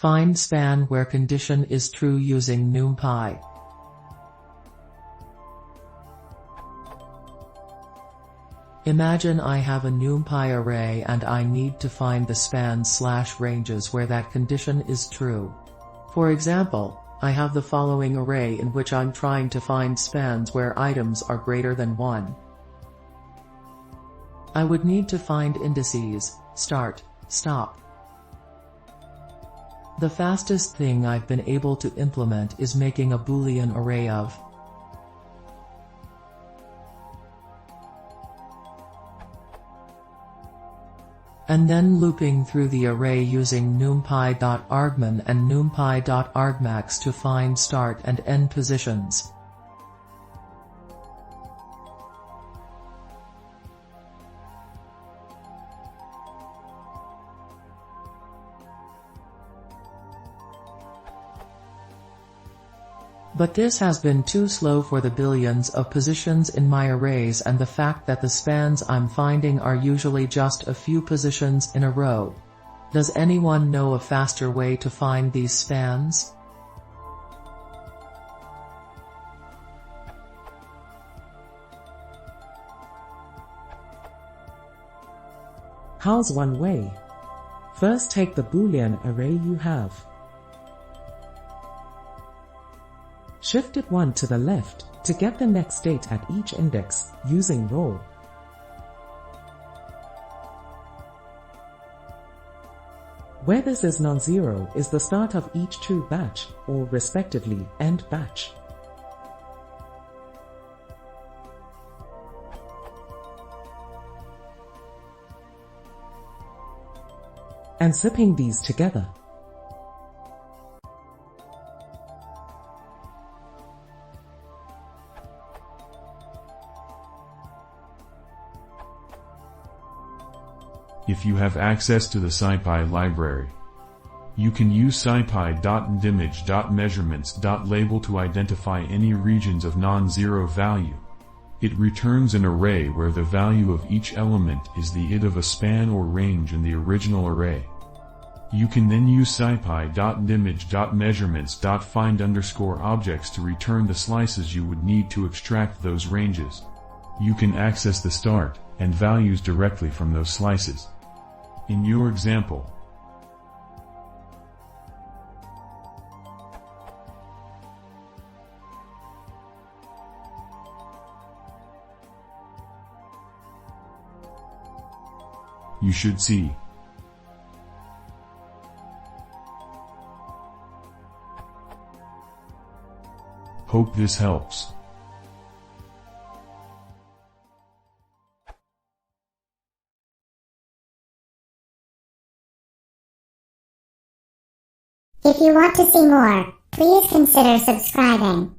Find span where condition is true using NumPy. Imagine I have a NumPy array and I need to find the spans/ranges where that condition is true. For example, I have the following array in which I'm trying to find spans where items are greater than 1. I would need to find indices, start, stop. The fastest thing I've been able to implement is making a Boolean array of and then looping through the array using numpy.argmin and numpy.argmax to find start and end positions. But this has been too slow for the billions of positions in my arrays and the fact that the spans I'm finding are usually just a few positions in a row. Does anyone know a faster way to find these spans? How's one way? First take the Boolean array you have. Shift it 1 to the left to get the next state at each index using roll. Where this is non-zero is the start of each true batch, or respectively end batch. And zipping these together. If you have access to the SciPy library, you can use scipy.image.measurements.label to identify any regions of non-zero value. It returns an array where the value of each element is the id of a span or range in the original array. You can then use scipy.image.measurements.find_objects to return the slices you would need to extract those ranges. You can access the start and values directly from those slices. In your example, you should see Hope this helps. If you want to see more, please consider subscribing.